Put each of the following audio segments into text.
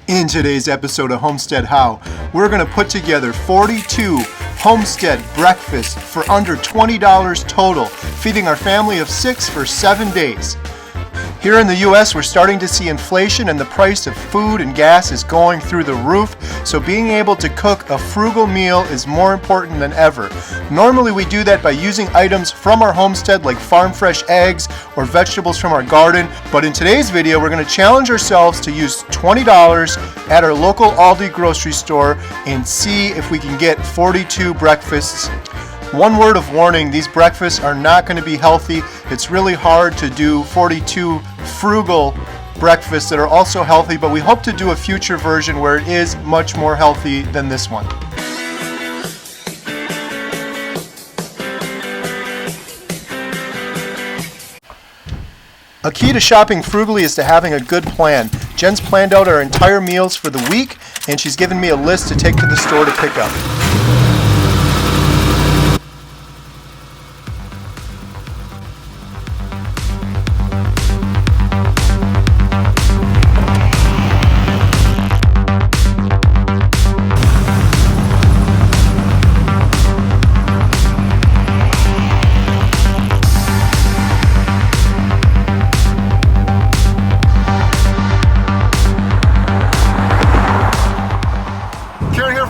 In today's episode of Homestead How, we're going to put together 42 Homestead breakfasts for under $20 total, feeding our family of 6 for 7 days. Here in the US, we're starting to see inflation and the price of food and gas is going through the roof, so being able to cook a frugal meal is more important than ever. Normally we do that by using items from our homestead like farm fresh eggs or vegetables from our garden, but in today's video we're going to challenge ourselves to use $20 at our local Aldi grocery store and see if we can get 42 breakfasts. One word of warning, these breakfasts are not going to be healthy. It's really hard to do 42 frugal breakfasts that are also healthy, but we hope to do a future version where it is much more healthy than this one. A key to shopping frugally is to having a good plan. Jen's planned out our entire meals for the week, and she's given me a list to take to the store to pick up.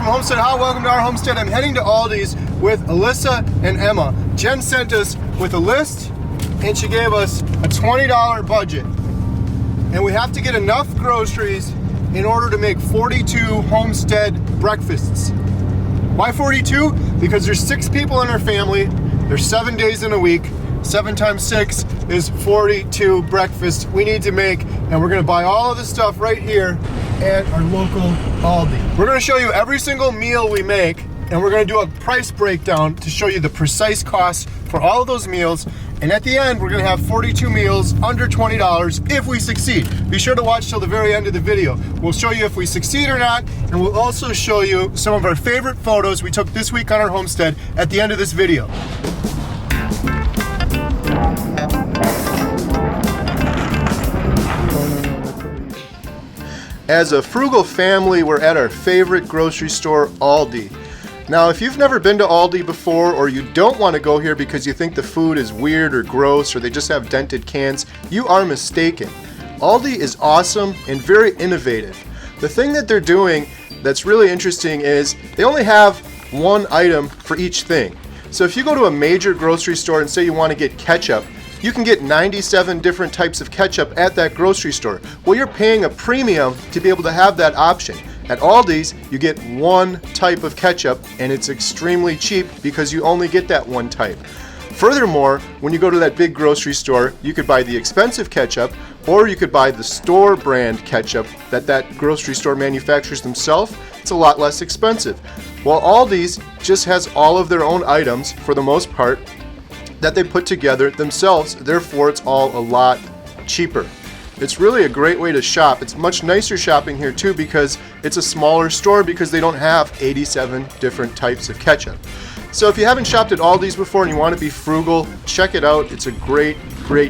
Homestead How, welcome to our homestead. I'm heading to Aldi's with Alyssa and Emma. Jen sent us with a list and she gave us a $20 budget. And we have to get enough groceries in order to make 42 homestead breakfasts. Why 42? Because there's 6 people in our family, there's 7 days in a week. 7 times 6 is 42 breakfasts we need to make, and we're gonna buy all of this stuff right here at our local Aldi. We're gonna show you every single meal we make, and we're gonna do a price breakdown to show you the precise costs for all of those meals. And at the end, we're gonna have 42 meals under $20 if we succeed. Be sure to watch till the very end of the video. We'll show you if we succeed or not, and we'll also show you some of our favorite photos we took this week on our homestead at the end of this video. As a frugal family, we're at our favorite grocery store, Aldi. Now, if you've never been to Aldi before, or you don't want to go here because you think the food is weird or gross, or they just have dented cans, you are mistaken. Aldi is awesome and very innovative. The thing that they're doing that's really interesting is they only have one item for each thing. So if you go to a major grocery store and say you want to get ketchup, you can get 97 different types of ketchup at that grocery store. Well, you're paying a premium to be able to have that option. At Aldi's, you get one type of ketchup, and it's extremely cheap because you only get that one type. Furthermore, when you go to that big grocery store, you could buy the expensive ketchup, or you could buy the store brand ketchup that grocery store manufactures themselves. It's a lot less expensive. While Aldi's just has all of their own items, for the most part, that they put together themselves, therefore it's all a lot cheaper. It's really a great way to shop. It's much nicer shopping here too because it's a smaller store because they don't have 87 different types of ketchup. So if you haven't shopped at Aldi's before and you want to be frugal, check it out. It's a great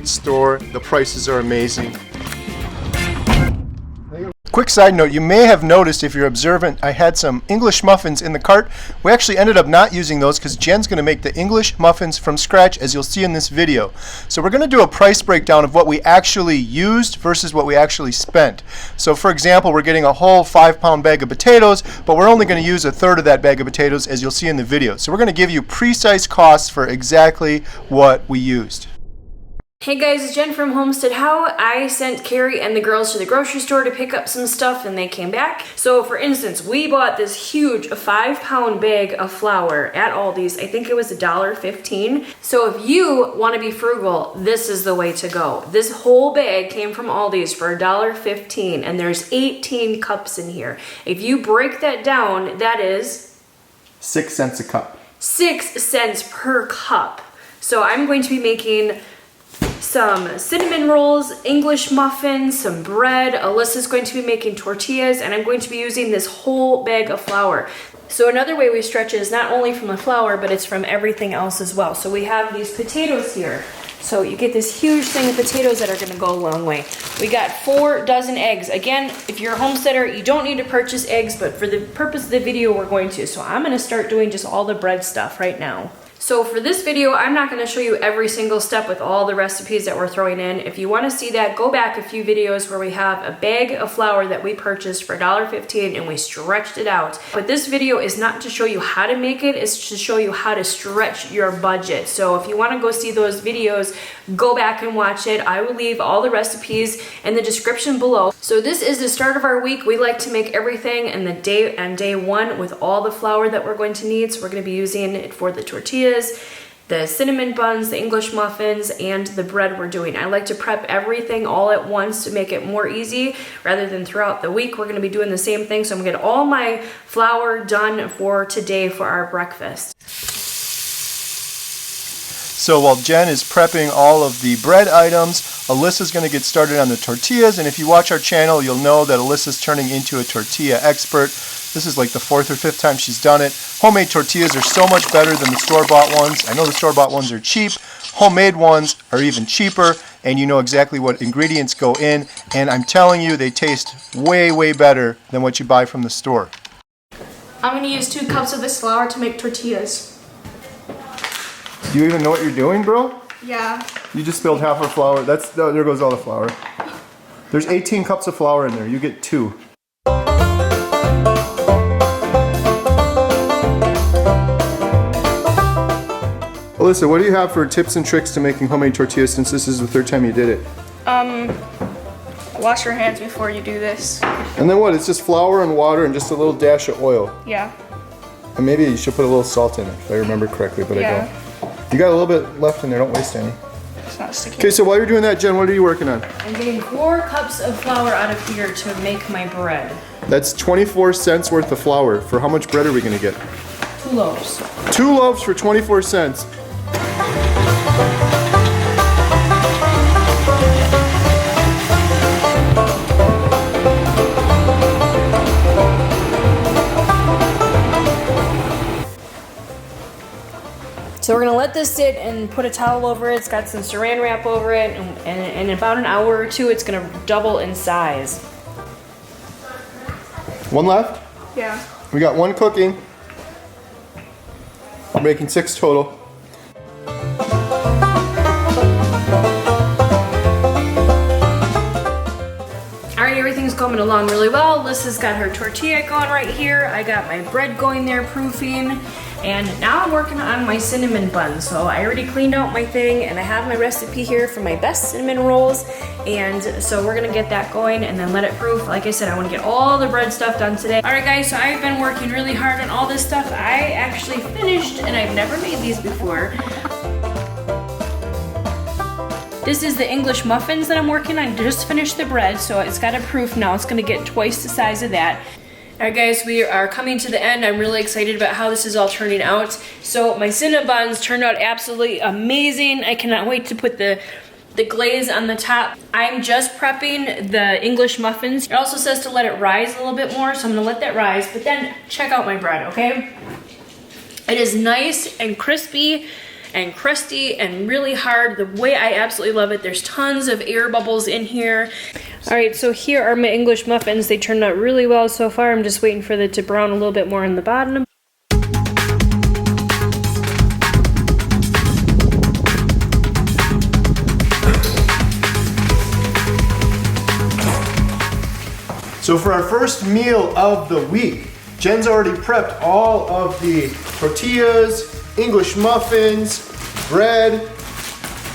store. The prices are amazing. Quick side note, you may have noticed if you're observant, I had some English muffins in the cart. We actually ended up not using those because Jen's going to make the English muffins from scratch, as you'll see in this video. So we're going to do a price breakdown of what we actually used versus what we actually spent. So for example, we're getting a whole 5-pound bag of potatoes, but we're only going to use a third of that bag of potatoes, as you'll see in the video. So we're going to give you precise costs for exactly what we used. Hey guys, it's Jen from Homestead How. I sent Carrie and the girls to the grocery store to pick up some stuff and they came back. So for instance, we bought this huge 5-pound bag of flour at Aldi's. I think it was $1.15. So if you want to be frugal, this is the way to go. This whole bag came from Aldi's for $1.15 and there's 18 cups in here. If you break that down, that is 6 cents a cup. 6 cents per cup. So I'm going to be making some cinnamon rolls, English muffins, some bread. Alyssa's going to be making tortillas, and I'm going to be using this whole bag of flour. So another way we stretch it is not only from the flour, but it's from everything else as well. So we have these potatoes here. So you get this huge thing of potatoes that are gonna go a long way. We got 4 dozen eggs. Again, if you're a homesteader, you don't need to purchase eggs, but for the purpose of the video, we're going to. So I'm gonna start doing just all the bread stuff right now. So for this video, I'm not gonna show you every single step with all the recipes that we're throwing in. If you wanna see that, go back a few videos where we have a bag of flour that we purchased for $1.15 and we stretched it out. But this video is not to show you how to make it, it's to show you how to stretch your budget. So if you wanna go see those videos, go back and watch it. I will leave all the recipes in the description below. So this is the start of our week. We like to make everything in the day one with all the flour that we're going to need. So we're gonna be using it for the tortillas, the cinnamon buns, the English muffins, and the bread we're doing. I like to prep everything all at once to make it more easy rather than throughout the week. We're gonna be doing the same thing. So I'm gonna get all my flour done for today for our breakfast. So while Jen is prepping all of the bread items, Alyssa's going to get started on the tortillas. And if you watch our channel, you'll know that Alyssa's turning into a tortilla expert. This is like the 4th or 5th time she's done it. Homemade tortillas are so much better than the store-bought ones. I know the store-bought ones are cheap. Homemade ones are even cheaper, and you know exactly what ingredients go in. And I'm telling you, they taste way, way better than what you buy from the store. I'm going to use 2 cups of this flour to make tortillas. Do you even know what you're doing, girl? Yeah. You just spilled half our flour. There goes all the flour. There's 18 cups of flour in there. You get 2. Alyssa, what do you have for tips and tricks to making homemade tortillas since this is the 3rd time you did it? Wash your hands before you do this. And then what? It's just flour and water and just a little dash of oil. Yeah. And maybe you should put a little salt in it, if I remember correctly, but I don't. You got a little bit left in there, don't waste any. It's not sticky. Okay, so while you're doing that, Jen, what are you working on? I'm getting 4 cups of flour out of here to make my bread. That's 24 cents worth of flour. For how much bread are we gonna get? 2 loaves. 2 loaves for 24 cents. So we're gonna let this sit and put a towel over it. It's got some saran wrap over it, and in about an hour or 2, it's gonna double in size. One left? Yeah. We got 1 cooking. We're making 6 total. Alright, everything's coming along really well. Alyssa's got her tortilla going right here. I got my bread going there proofing. And now I'm working on my cinnamon buns. So I already cleaned out my thing and I have my recipe here for my best cinnamon rolls. And so we're gonna get that going and then let it proof. Like I said, I wanna get all the bread stuff done today. All right guys, so I've been working really hard on all this stuff. I actually finished, and I've never made these before. This is the English muffins that I'm working on. Just finished the bread, so it's got a proof now. It's gonna get twice the size of that. Alright guys, we are coming to the end. I'm really excited about how this is all turning out. So my cinnamon buns turned out absolutely amazing. I cannot wait to put the glaze on the top. I'm just prepping the English muffins. It also says to let it rise a little bit more, so I'm gonna let that rise, but then check out my bread, okay? It is nice and crispy and crusty and really hard the way I absolutely love it. There's tons of air bubbles in here. All right, so here are my English muffins. They turned out really well so far. I'm just waiting for it to brown a little bit more in the bottom. So for our first meal of the week, Jen's already prepped all of the tortillas, English muffins, bread.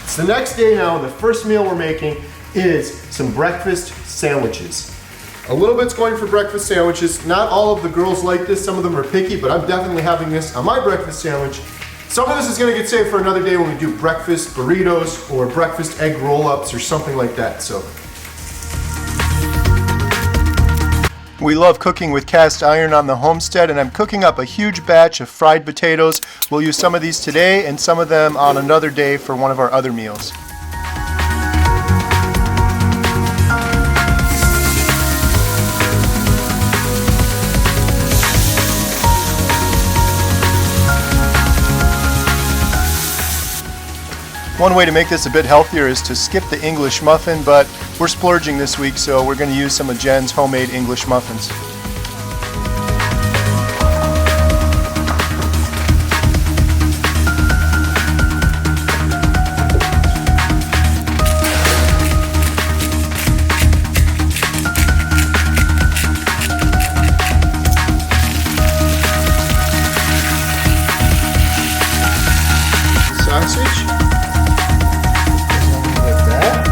It's the next day now. The first meal we're making is some breakfast sandwiches. A little bit's going for breakfast sandwiches. Not all of the girls like this. Some of them are picky, but I'm definitely having this on my breakfast sandwich. Some of this is gonna get saved for another day when we do breakfast burritos or breakfast egg roll-ups or something like that, so. We love cooking with cast iron on the Homestead, and I'm cooking up a huge batch of fried potatoes. We'll use some of these today and some of them on another day for one of our other meals. One way to make this a bit healthier is to skip the English muffin, but we're splurging this week, so we're going to use some of Jen's homemade English muffins. Sausage. Like that.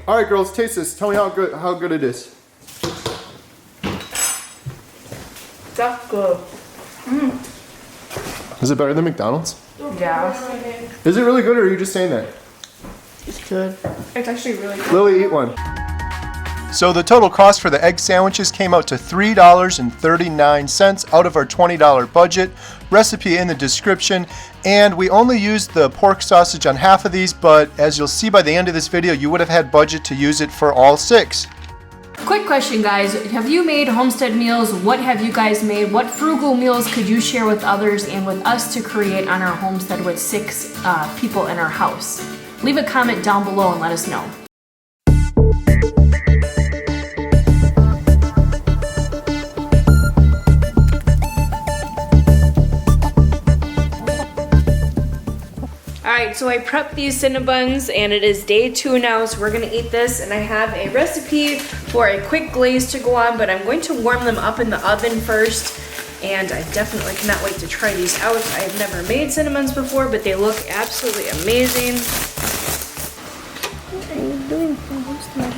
All right, girls, taste this. Tell me how good it is. That's good. Is it better than McDonald's? Yeah. Is it really good, or are you just saying that? It's good. It's actually really good. Lily, eat one. So the total cost for the egg sandwiches came out to $3.39 out of our $20 budget. Recipe in the description. And we only used the pork sausage on half of these, but as you'll see by the end of this video, you would have had budget to use it for all 6. Quick question, guys. Have you made homestead meals? What have you guys made? What frugal meals could you share with others and with us to create on our homestead with 6 people in our house? Leave a comment down below and let us know. Alright, so I prepped these Cinnamon Buns and it is day 2 now, so we're going to eat this, and I have a recipe for a quick glaze to go on, but I'm going to warm them up in the oven first, and I definitely cannot wait to try these out. I have never made Cinnamon Buns before, but they look absolutely amazing. What are you doing for Homestead?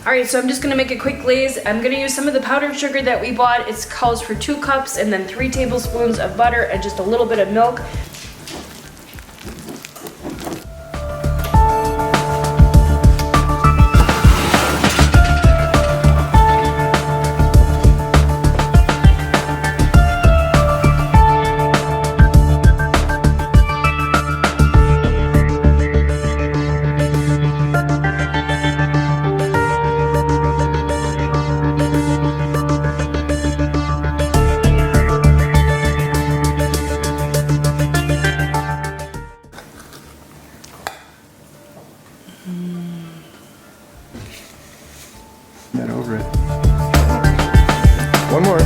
Alright, so I'm just going to make a quick glaze. I'm going to use some of the powdered sugar that we bought. It calls for 2 cups and then 3 tablespoons of butter and just a little bit of milk. That over it. One more.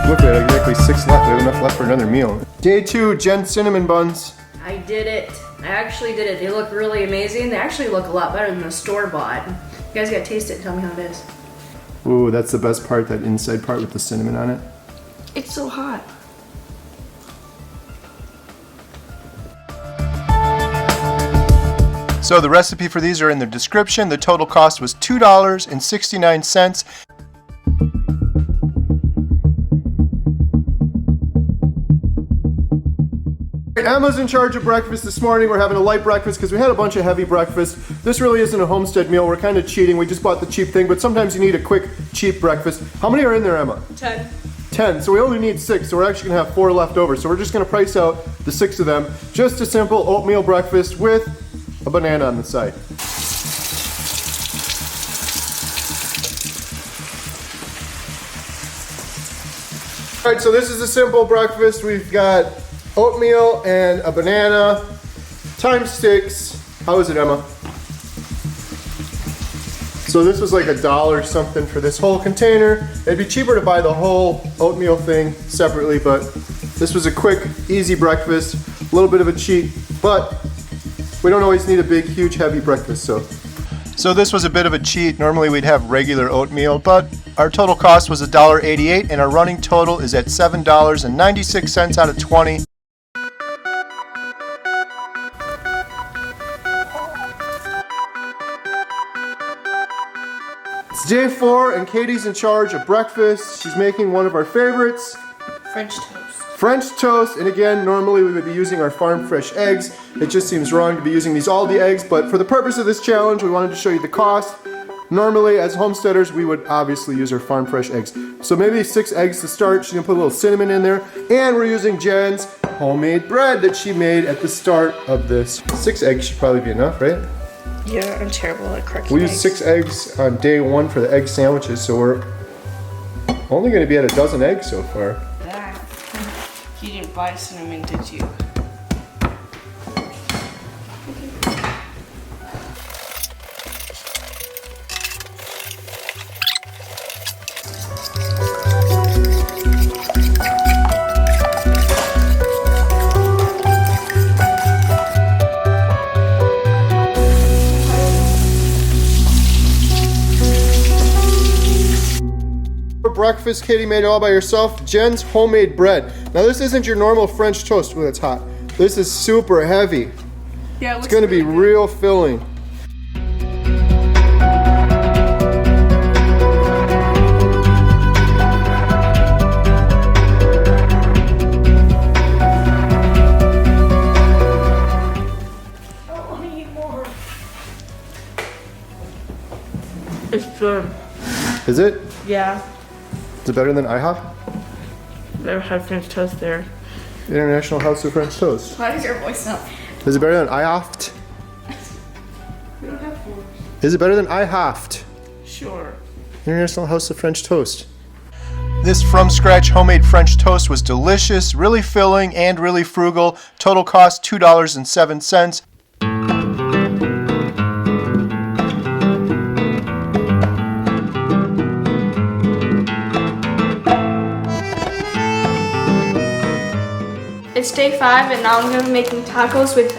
Look at it, exactly 6 left. We have enough left for another meal. Day 2, Jen Cinnamon Buns. I did it. I actually did it. They look really amazing. They actually look a lot better than the store-bought. You guys gotta taste it and tell me how it is. Ooh, that's the best part, that inside part with the cinnamon on it. It's so hot. So the recipe for these are in the description. The total cost was $2.69. Emma's in charge of breakfast this morning. We're having a light breakfast because we had a bunch of heavy breakfast. This really isn't a homestead meal. We're kind of cheating. We just bought the cheap thing, but sometimes you need a quick, cheap breakfast. How many are in there, Emma? 10. 10, so we only need 6, so we're actually gonna have 4 left over. So we're just gonna price out the 6 of them. Just a simple oatmeal breakfast with a banana on the side. All right, so this is a simple breakfast. We've got oatmeal and a banana times 6. How is it, Emma? So this was like $1 something for this whole container. It'd be cheaper to buy the whole oatmeal thing separately, but this was a quick, easy breakfast. A little bit of a cheat, but we don't always need a big, huge, heavy breakfast, so. So this was a bit of a cheat. Normally we'd have regular oatmeal, but our total cost was $1.88, and our running total is at $7.96 out of 20. It's day 4, and Katie's in charge of breakfast. She's making one of our favorites. French toast. French toast, and again, normally we would be using our farm fresh eggs. It just seems wrong to be using these Aldi eggs, but for the purpose of this challenge, we wanted to show you the cost. Normally, as homesteaders, we would obviously use our farm fresh eggs. So maybe 6 eggs to start. She's gonna put a little cinnamon in there, and we're using Jen's homemade bread that she made at the start of this. 6 eggs should probably be enough, right? Yeah, I'm terrible at cracking We eggs. used 6 eggs on day 1 for the egg sandwiches, so we're only going to be at a dozen eggs so far. That. You didn't buy cinnamon, did you? Breakfast, Katie made it all by herself. Jen's homemade bread. Now this isn't your normal French toast when it's hot. This is super heavy. Yeah, It's gonna be real filling. It's good. Is it? Yeah. Is it better than IHOP? Never had French toast there. International House of French Toast. Why does your voice sound? Is it better than IHOP? We don't have food. Is it better than IHOP? Sure. International House of French Toast. This from scratch homemade French toast was delicious, really filling, and really frugal. Total cost $2.07. It's day 5, and now I'm gonna be making tacos with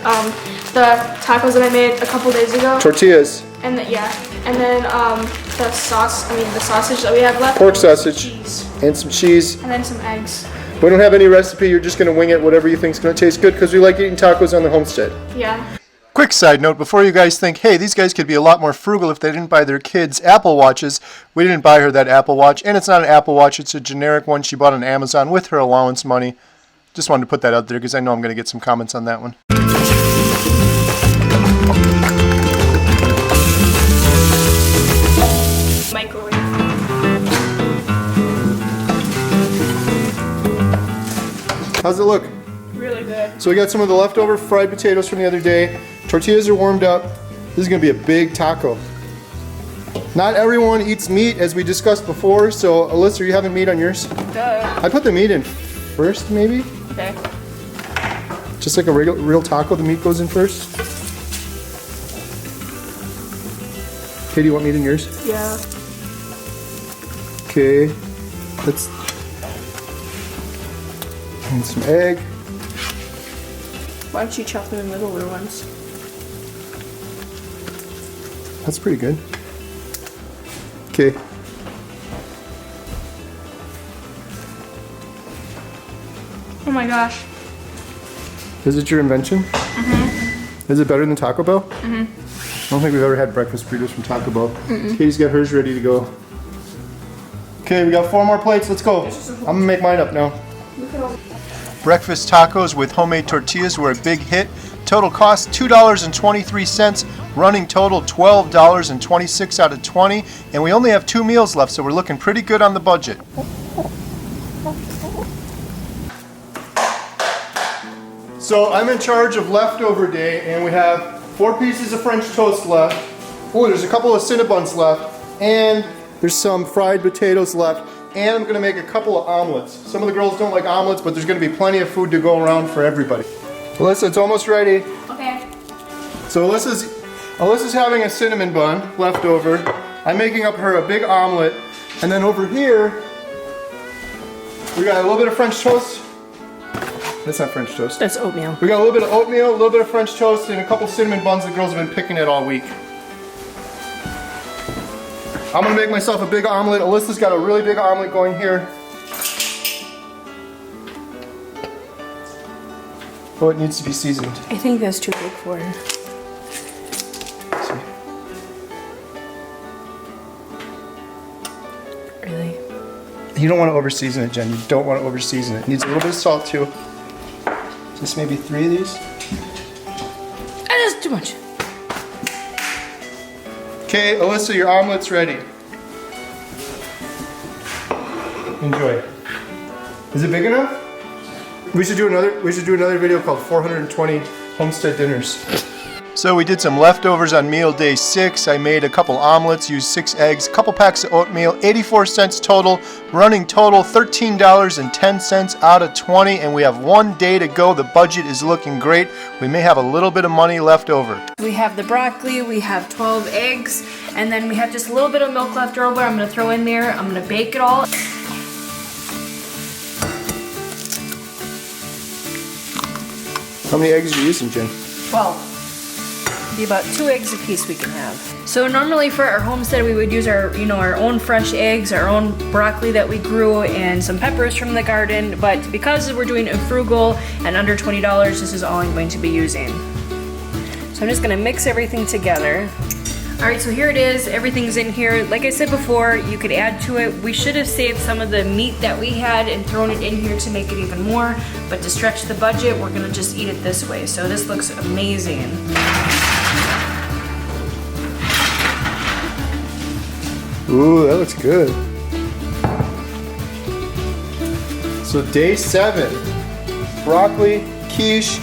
the tacos that I made a couple days ago. Tortillas. And then the sauce. I mean the sausage that we have left. Pork sausage. Cheese. And some cheese. And then some eggs. We don't have any recipe, you're just gonna wing it, whatever you think's gonna taste good, because we like eating tacos on the homestead. Yeah. Quick side note, before you guys think, hey, these guys could be a lot more frugal if they didn't buy their kids Apple Watches, we didn't buy her that Apple Watch, and it's not an Apple Watch, it's a generic one she bought on Amazon with her allowance money. Just wanted to put that out there because I know I'm going to get some comments on that one. Microwave. How's it look? Really good. So we got some of the leftover fried potatoes from the other day. Tortillas are warmed up. This is going to be a big taco. Not everyone eats meat, as we discussed before, so Alyssa, are you having meat on yours? Duh. I put the meat in first, maybe? Okay. Just like a real taco, the meat goes in first. Okay, do you want meat in yours? Yeah. Okay, let's... And some egg. Why don't you chop them in littler ones? That's pretty good. Okay. Oh my gosh. Is it your invention? Mm-hmm. Is it better than Taco Bell? Mm-hmm. I don't think we've ever had breakfast burritos from Taco Bell. Mm-mm. Katie's got hers ready to go. Okay, we got 4 more plates. Let's go. I'm gonna make mine up now. Breakfast tacos with homemade tortillas were a big hit. Total cost $2.23. Running total $12.26 out of 20. And we only have 2 meals left, so we're looking pretty good on the budget. So I'm in charge of leftover day, and we have 4 pieces of French toast left. Oh, there's a couple of Cinnamon Buns left, and there's some fried potatoes left, and I'm gonna make a couple of omelets. Some of the girls don't like omelets, but there's gonna be plenty of food to go around for everybody. Alyssa, it's almost ready. Okay. So Alyssa's having a cinnamon bun left over. I'm making up her a big omelet, and then over here we got a little bit of French toast. That's not French toast. That's oatmeal. We got a little bit of oatmeal, a little bit of French toast, and a couple cinnamon buns the girls have been picking at all week. I'm gonna make myself a big omelet. Alyssa's got a really big omelet going here. Oh, it needs to be seasoned. I think that's too big for her. Really? You don't want to over-season it, Jen. You don't want to over-season it. It needs a little bit of salt too. Just maybe 3 of these. That's too much. Okay, Alyssa, your omelet's ready. Enjoy it. Is it big enough? We should do another video called 420 Homestead Dinners. So we did some leftovers on meal day 6. I made a couple omelets, used 6 eggs, a couple packs of oatmeal, 84 cents total, running total $13.10 out of 20, and we have 1 day to go. The budget is looking great. We may have a little bit of money left over. We have the broccoli, we have 12 eggs, and then we have just a little bit of milk left over. I'm gonna throw in there. I'm gonna bake it all. How many eggs are you using, Jen? 12. Be about 2 eggs a piece we can have. So normally for our homestead we would use our, our own fresh eggs, our own broccoli that we grew, and some peppers from the garden, but because we're doing a frugal and under $20, this is all I'm going to be using. So I'm just gonna mix everything together. All right, so here it is, everything's in here. Like I said before, you could add to it. We should have saved some of the meat that we had and thrown it in here to make it even more, but to stretch the budget, we're gonna just eat it this way. So this looks amazing. Ooh, that looks good. So day 7, broccoli, quiche,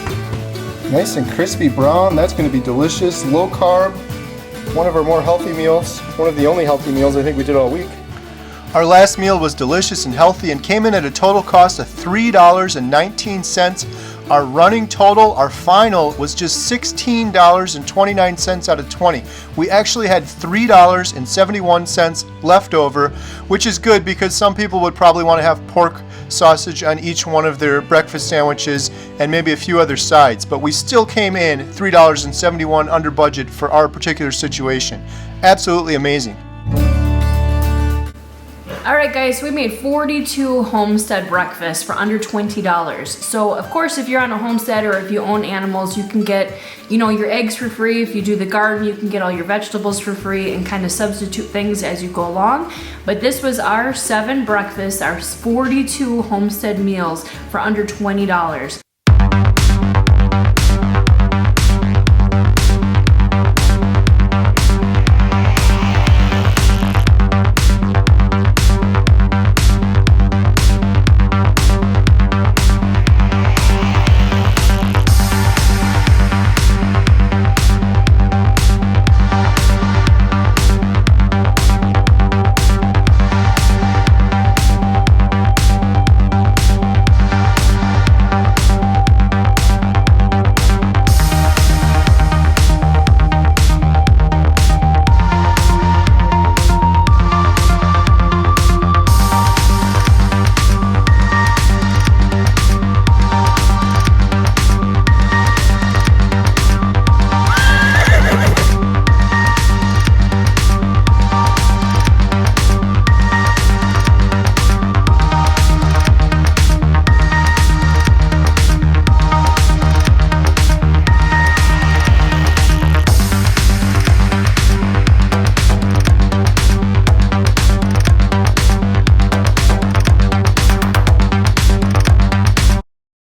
nice and crispy brown. That's gonna be delicious, low carb. One of our more healthy meals, one of the only healthy meals I think we did all week. Our last meal was delicious and healthy and came in at a total cost of $3.19. Our running total, our final, was just $16.29 out of 20. We actually had $3.71 left over, which is good because some people would probably want to have pork sausage on each one of their breakfast sandwiches and maybe a few other sides, but we still came in $3.71 under budget for our particular situation. Absolutely amazing. Alright guys, so we made 42 homestead breakfasts for under $20. So of course if you're on a homestead or if you own animals, you can get, your eggs for free. If you do the garden, you can get all your vegetables for free and kind of substitute things as you go along. But this was our 7 breakfasts, our 42 homestead meals for under $20.